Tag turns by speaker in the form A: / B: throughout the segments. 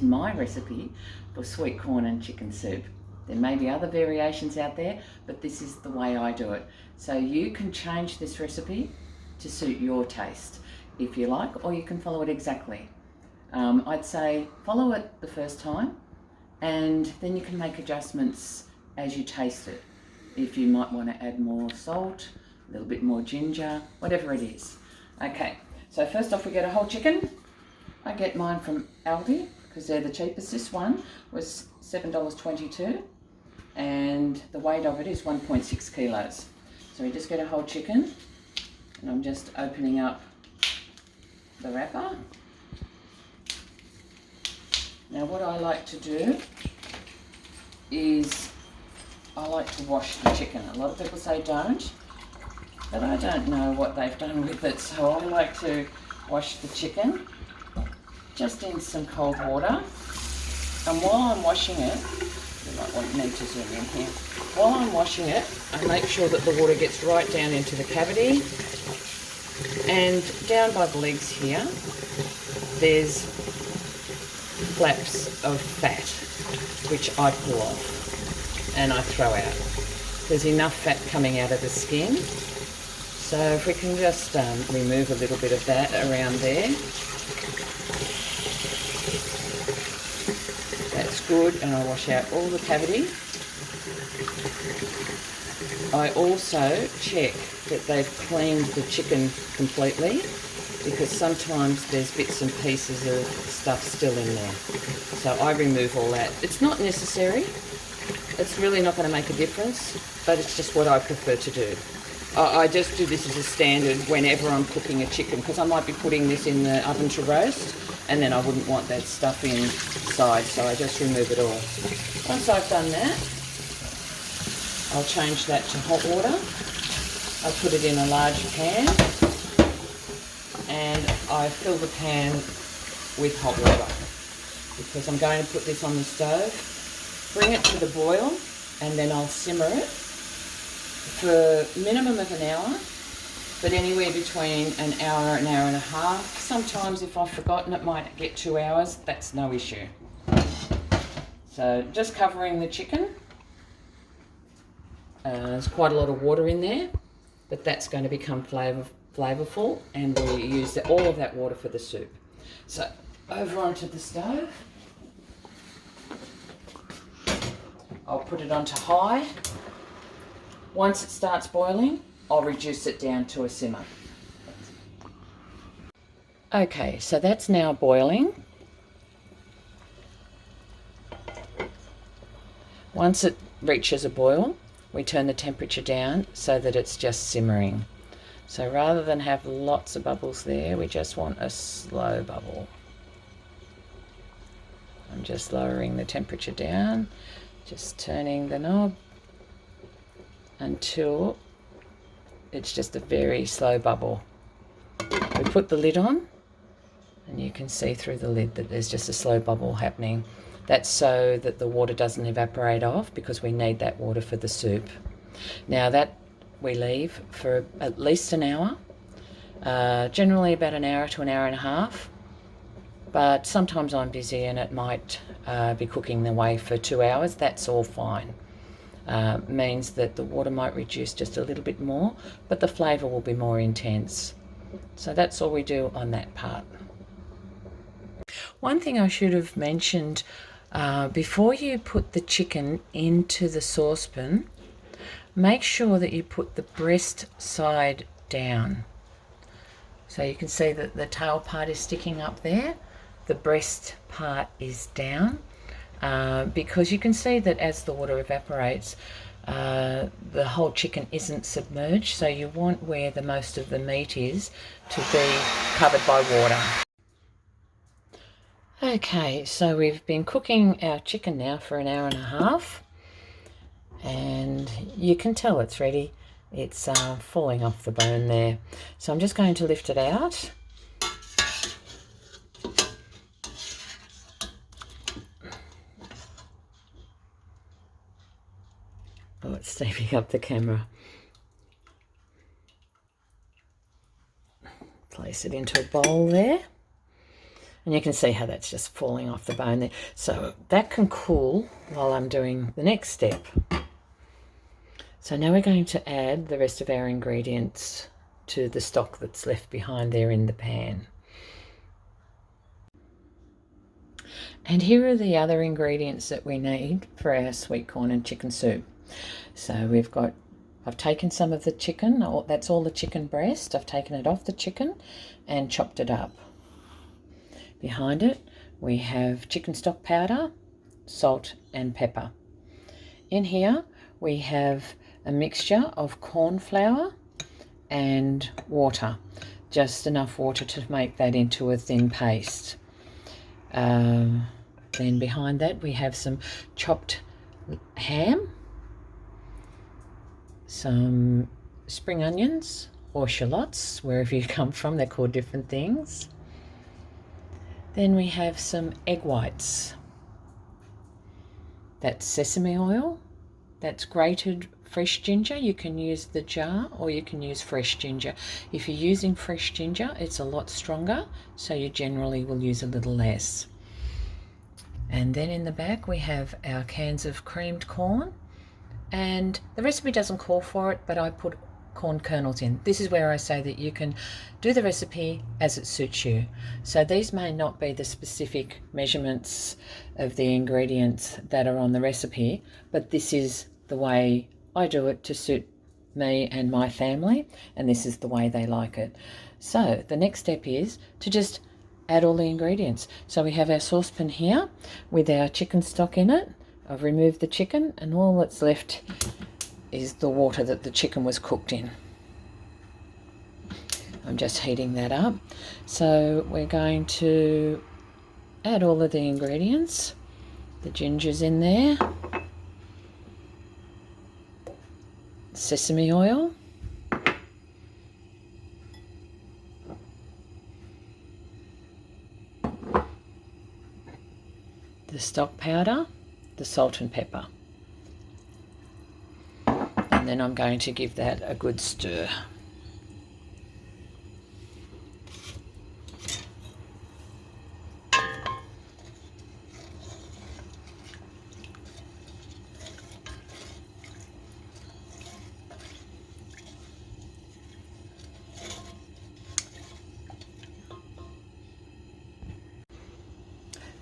A: is my recipe for sweet corn and chicken soup. There may be other variations out there, but this is the way I do it. So you can change this recipe to suit your taste if you like, or you can follow it exactly. I'd say follow it the first time, and then you can make adjustments as you taste it. If you might want to add more salt, a little bit more ginger, whatever it is. Okay, so first off we get a whole chicken. I get mine from Aldi because they're the cheapest. This one was $7.22 and the weight of it is 1.6 kilos. So we just get a whole chicken, and I'm just opening up the wrapper. Now what I like to do is I like to wash the chicken. A lot of people say don't, but I don't know what they've done with it, so I like to wash the chicken just in some cold water. And while I'm washing it, you might want me to zoom in here. While I'm washing it, I make sure that the water gets right down into the cavity, and down by the legs here, there's flaps of fat, which I pull off and I throw out. There's enough fat coming out of the skin, so if we can just remove a little bit of that around there, that's good. And I wash out all the cavity. I also check that they've cleaned the chicken completely, because sometimes there's bits and pieces of stuff still in there. So I remove all that. It's not necessary. It's really not going to make a difference, but it's just what I prefer to do. I just do this as a standard whenever I'm cooking a chicken, because I might be putting this in the oven to roast, and then I wouldn't want that stuff inside, so I just remove it all. Once I've done that, I'll change that to hot water. I'll put it in a large pan, and I fill the pan with hot water because I'm going to put this on the stove, bring it to the boil, and then I'll simmer it for a minimum of an hour, but anywhere between an hour and a half. Sometimes if I've forgotten, it might get 2 hours. That's no issue. So just covering the chicken. There's quite a lot of water in there, but that's going to become flavorful, and we'll use all of that water for the soup. So over onto the stove. I'll put it onto high. Once it starts boiling, I'll reduce it down to a simmer. Okay, so that's now boiling. Once it reaches a boil, we turn the temperature down so that it's just simmering. So rather than have lots of bubbles there, we just want a slow bubble. I'm just lowering the temperature down, just turning the knob until it's just a very slow bubble. We put the lid on, and you can see through the lid that there's just a slow bubble happening. That's so that the water doesn't evaporate off, because we need that water for the soup. Now that we leave for at least an hour, generally about an hour to an hour and a half, but sometimes I'm busy and it might be cooking away for 2 hours. That's all fine. Means that the water might reduce just a little bit more, but the flavour will be more intense. So that's all we do on that part. One thing I should have mentioned, before you put the chicken into the saucepan, make sure that you put the breast side down. So you can see that the tail part is sticking up there. The breast part is down, because you can see that as the water evaporates, the whole chicken isn't submerged, so you want where the most of the meat is to be covered by water. Okay, so we've been cooking our chicken now for an hour and a half, and you can tell it's ready. It's falling off the bone there. So I'm just going to lift it out. Oh, it's steaming up the camera. Place it into a bowl there. And you can see how that's just falling off the bone there. So that can cool while I'm doing the next step. So now we're going to add the rest of our ingredients to the stock that's left behind there in the pan. And here are the other ingredients that we need for our sweet corn and chicken soup. So I've taken some of the chicken, that's all the chicken breast. I've taken it off the chicken and chopped it up. Behind it, we have chicken stock powder, salt and pepper. In here, we have a mixture of corn flour and water, just enough water to make that into a thin paste. Then behind that, we have some chopped ham, some spring onions or shallots, wherever you come from, they're called different things. Then we have some egg whites. That's sesame oil. That's grated fresh ginger. You can use the jar or you can use fresh ginger. If you're using fresh ginger, it's a lot stronger, so you generally will use a little less. And then in the back we have our cans of creamed corn, and the recipe doesn't call for it, but I put corn kernels in. This is where I say that you can do the recipe as it suits you. So these may not be the specific measurements of the ingredients that are on the recipe, but this is the way I do it to suit me and my family, and this is the way they like it. So the next step is to just add all the ingredients. So we have our saucepan here with our chicken stock in it. I've removed the chicken, and all that's left is the water that the chicken was cooked in. I'm just heating that up. So we're going to add all of the ingredients. The ginger's in there, sesame oil, the stock powder, the salt and pepper. And then I'm going to give that a good stir.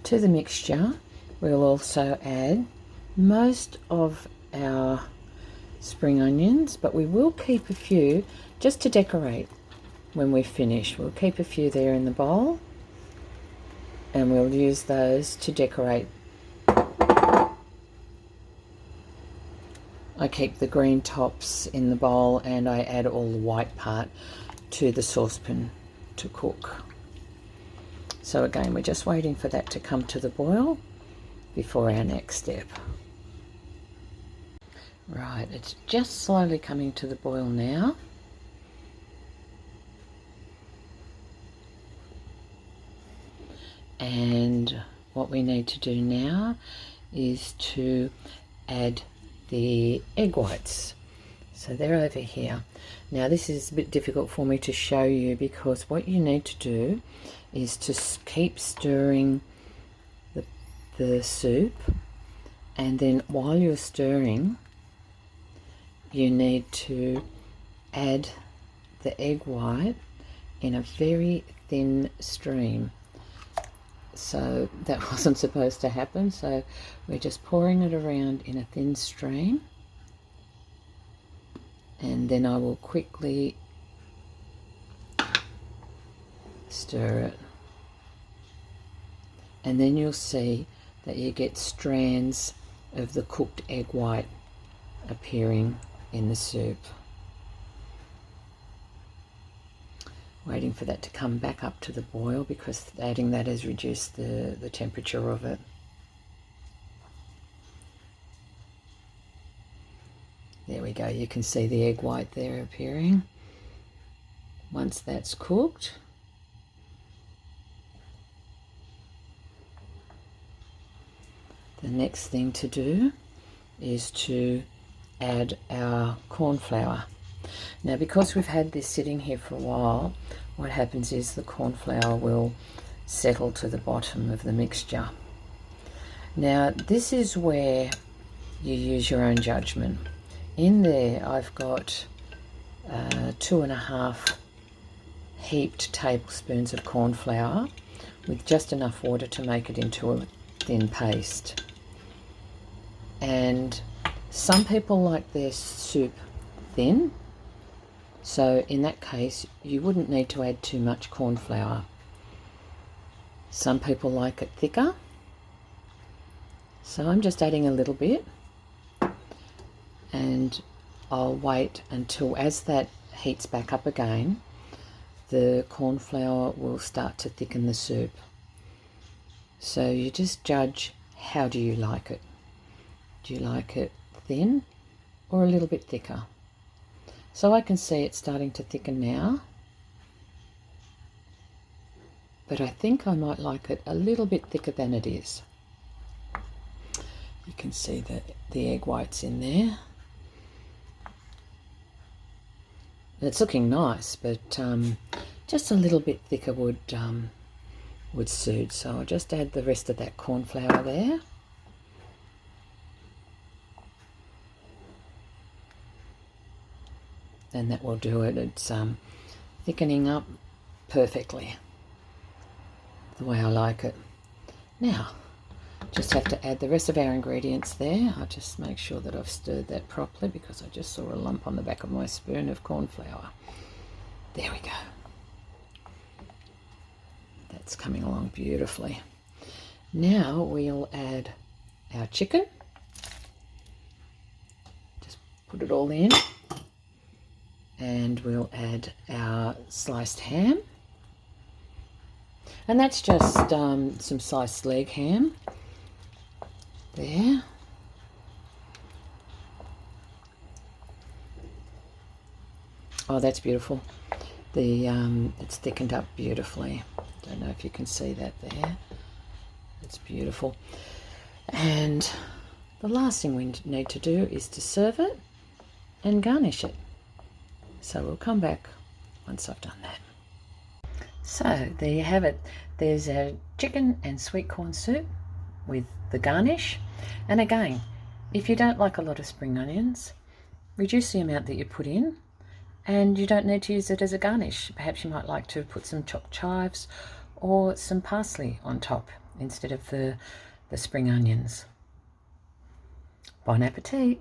A: To the mixture, we'll also add most of our spring onions, but we will keep a few just to decorate when we've finished. We'll keep a few there in the bowl, and we'll use those to decorate. I keep the green tops in the bowl, and I add all the white part to the saucepan to cook. So again, we're just waiting for that to come to the boil before our next step. Right, it's just slowly coming to the boil now. And what we need to do now is to add the egg whites. So they're over here. Now this is a bit difficult for me to show you, because what you need to do is to keep stirring the soup, and then while you're stirring you need to add the egg white in a very thin stream. So that wasn't supposed to happen, so we're just pouring it around in a thin stream, and then I will quickly stir it, and then you'll see that you get strands of the cooked egg white appearing in the soup. Waiting for that to come back up to the boil, because adding that has reduced the temperature of it. There we go, you can see the egg white there appearing. Once that's cooked, the next thing to do is to add our corn flour. Now, because we've had this sitting here for a while, what happens is the corn flour will settle to the bottom of the mixture. Now this is where you use your own judgment. In there I've got 2.5 heaped tablespoons of corn flour with just enough water to make it into a thin paste. And some people like their soup thin, so in that case you wouldn't need to add too much corn flour. Some people like it thicker, so I'm just adding a little bit, and I'll wait until, as that heats back up again, the corn flour will start to thicken the soup. So you just judge, how do you like it? Do you like it thin or a little bit thicker? So I can see it starting to thicken now, but I think I might like it a little bit thicker than it is. You can see the egg whites in there. It's looking nice, but just a little bit thicker would suit. So I'll just add the rest of that corn flour there. And that will do it. It's thickening up perfectly, the way I like it. Now, just have to add the rest of our ingredients there. I'll just make sure that I've stirred that properly, because I just saw a lump on the back of my spoon of corn flour. There we go. That's coming along beautifully. Now we'll add our chicken. Just put it all in. And we'll add our sliced ham. And that's just some sliced leg ham. There. Oh, that's beautiful. It's thickened up beautifully. Don't know if you can see that there. It's beautiful. And the last thing we need to do is to serve it and garnish it. So we'll come back once I've done that. So there you have it. There's our chicken and sweet corn soup with the garnish. And again, if you don't like a lot of spring onions, reduce the amount that you put in, and you don't need to use it as a garnish. Perhaps you might like to put some chopped chives or some parsley on top instead of the spring onions. Bon appetit!